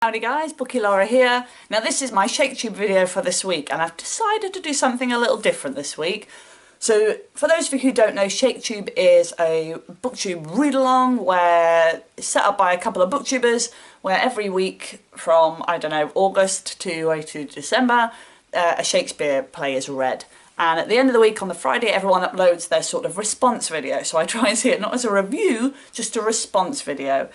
Howdy guys, Bookie Laura here. Now this is my ShakeTube video for this week and I've decided to do something a little different this week. So for those of you who don't know, ShakeTube is a booktube read-along where it's set up by a couple of booktubers where every week from, I don't know, August to December, a Shakespeare play is read. And at the end of the week on the Friday, everyone uploads their sort of response video. So I try and see it not as a review, just a response video.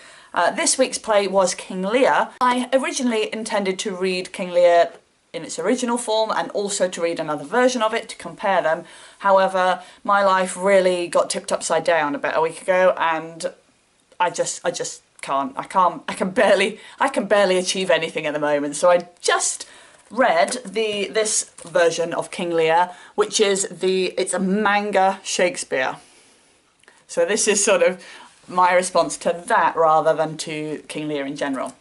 This week's play was King Lear. I originally intended to read King Lear in its original form and also to read another version of it to compare them. However, my life really got tipped upside down about a week ago and I just can't. I can barely achieve anything at the moment. So I just read this version of King Lear, which is it's a Manga Shakespeare. So this is sort of my response to that rather than to King Lear in general.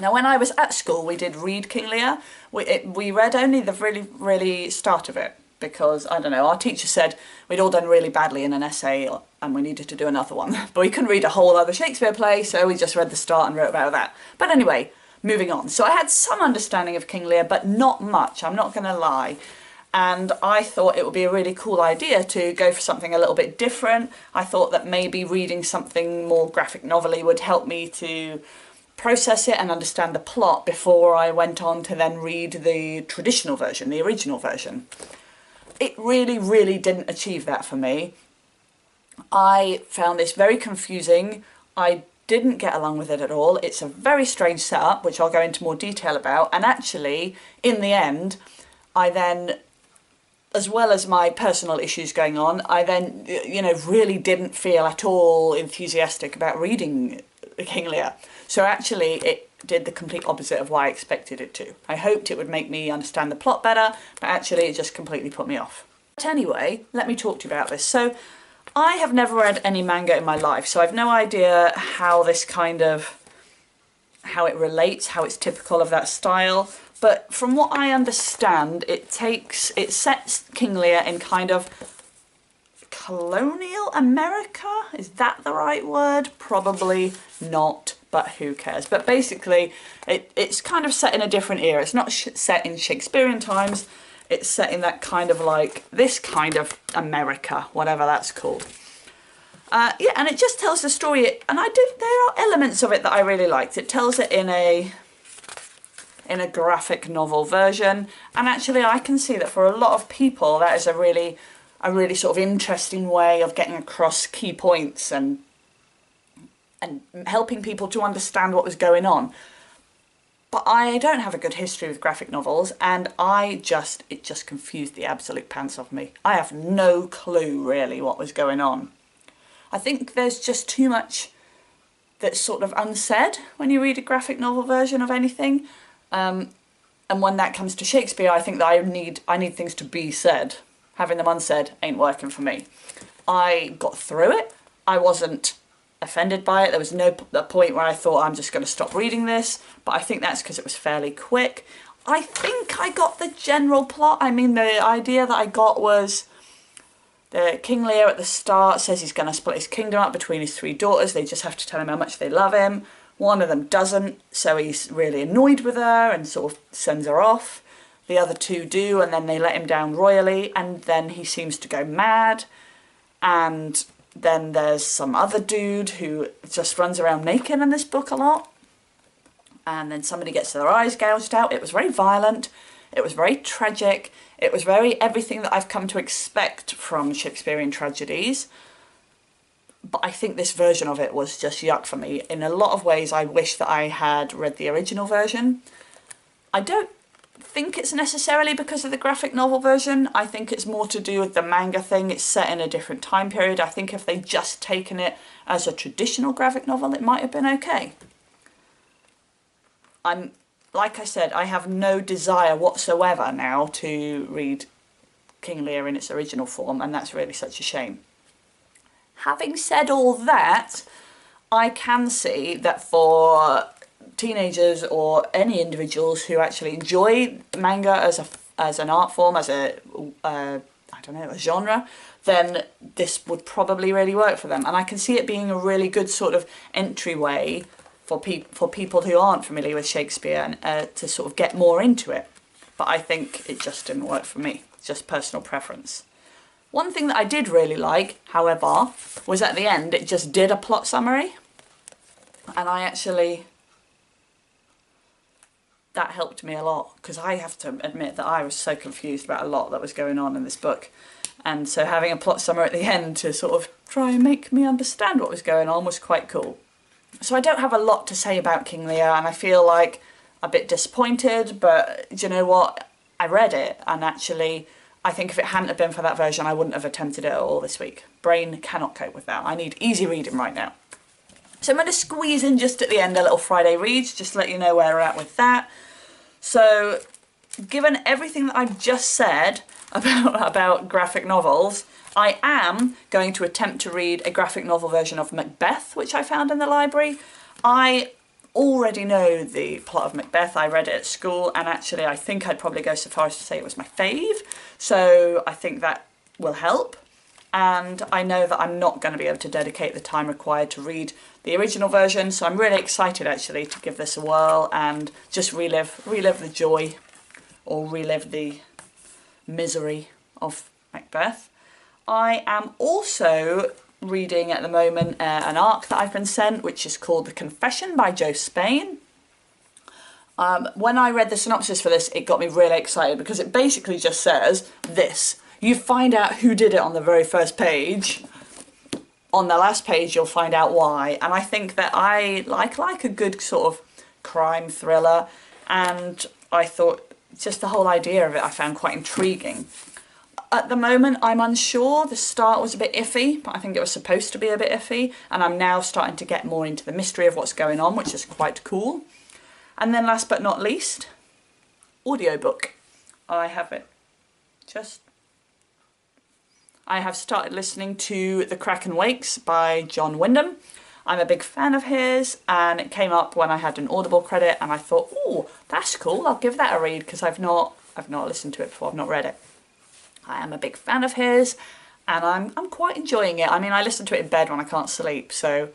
Now when I was at school we did read King Lear. We read only the really start of it because, I don't know, our teacher said we'd all done really badly in an essay and we needed to do another one. But we couldn't read a whole other Shakespeare play, so we just read the start and wrote about that. But anyway, moving on. So I had some understanding of King Lear, but not much, I'm not going to lie. And I thought it would be a really cool idea to go for something a little bit different. I thought that maybe reading something more graphic novel-y would help me to process it and understand the plot before I went on to then read the traditional version, the original version. It really didn't achieve that for me. I found this very confusing. I didn't get along with it at all. It's a very strange setup, which I'll go into more detail about. And actually, in the end, I then, as well as my personal issues going on, I then, you know, really didn't feel at all enthusiastic about reading King Lear. So actually it did the complete opposite of what I expected it to. I hoped it would make me understand the plot better, but actually it just completely put me off. But anyway, let me talk to you about this. So I have never read any manga in my life, so I've no idea how this kind of, how it relates, how it's typical of that style. But from what I understand, it sets King Lear in kind of colonial America? Is that the right word? Probably not, but who cares? But basically, it's kind of set in a different era. It's not set in Shakespearean times. It's set in that kind of like, this kind of America, whatever that's called. Yeah, and it just tells the story, and there are elements of it that I really liked. It tells it in a graphic novel version, and actually I can see that for a lot of people that is a really sort of interesting way of getting across key points and helping people to understand what was going on. But I don't have a good history with graphic novels, and it just confused the absolute pants off me. I have no clue really what was going on. I think there's just too much that's sort of unsaid when you read a graphic novel version of anything. And when that comes to Shakespeare, I think that I need things to be said. Having them unsaid ain't working for me. I got through it. I wasn't offended by it. There was no point where I thought I'm just going to stop reading this, but I think that's because it was fairly quick. I think I got the general plot. I mean, the idea that I got was the King Lear at the start says he's going to split his kingdom up between his three daughters. They just have to tell him how much they love him. One of them doesn't, so he's really annoyed with her and sort of sends her off. The other two do, and then they let him down royally, and then he seems to go mad. And then there's some other dude who just runs around naked in this book a lot. And then somebody gets their eyes gouged out. It was very violent. It was very tragic. It was very everything that I've come to expect from Shakespearean tragedies. But I think this version of it was just yuck for me. In a lot of ways, I wish that I had read the original version. I don't think it's necessarily because of the graphic novel version. I think it's more to do with the manga thing. It's set in a different time period. I think if they'd just taken it as a traditional graphic novel, it might have been okay. Like I said, I have no desire whatsoever now to read King Lear in its original form, and that's really such a shame. Having said all that, I can see that for teenagers or any individuals who actually enjoy manga as an art form, as a genre, then this would probably really work for them. And I can see it being a really good sort of entryway for people who aren't familiar with Shakespeare and to sort of get more into it. But I think it just didn't work for me, just personal preference. One thing that I did really like, however, was at the end it just did a plot summary, and that helped me a lot, because I have to admit that I was so confused about a lot that was going on in this book. And so having a plot summary at the end to sort of try and make me understand what was going on was quite cool. So I don't have a lot to say about King Lear, and I feel like a bit disappointed, but do you know what? I read it, and actually I think if it hadn't have been for that version I wouldn't have attempted it at all this week. Brain cannot cope with that. I need easy reading right now. So I'm going to squeeze in just at the end a little Friday reads, just to let you know where we're at with that. So, given everything that I've just said about graphic novels, I am going to attempt to read a graphic novel version of Macbeth, which I found in the library. I already know the plot of Macbeth. I read it at school, and actually I think I'd probably go so far as to say it was my fave, so I think that will help. And I know that I'm not going to be able to dedicate the time required to read the original version, so I'm really excited actually to give this a whirl and just relive the joy, or relive the misery of Macbeth. I am also reading at the moment an arc that I've been sent, which is called The Confession by Joe Spain. When I read the synopsis for this, it got me really excited, because it basically just says this: you find out who did it on the very first page. On the last page, you'll find out why. And I think that I like a good sort of crime thriller, and I thought just the whole idea of it I found quite intriguing. At the moment, I'm unsure. The start was a bit iffy, but I think it was supposed to be a bit iffy, and I'm now starting to get more into the mystery of what's going on, which is quite cool. And then last but not least, audiobook. I have started listening to The Kraken Wakes by John Wyndham. I'm a big fan of his, and it came up when I had an Audible credit, and I thought, oh, that's cool, I'll give that a read, because I've not listened to it before, I've not read it. I am a big fan of his, and I'm quite enjoying it. I mean, I listen to it in bed when I can't sleep, so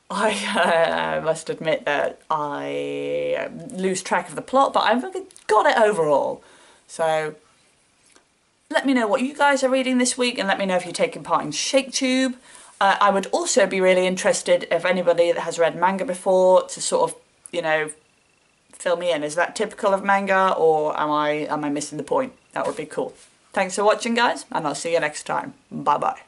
I must admit that I lose track of the plot, but I've got it overall. So let me know what you guys are reading this week, and let me know if you're taking part in ShakeTube. I would also be really interested if anybody that has read manga before to sort of, you know, fill me in. Is that typical of manga, or am I missing the point? That would be cool. Thanks for watching, guys, and I'll see you next time. Bye bye.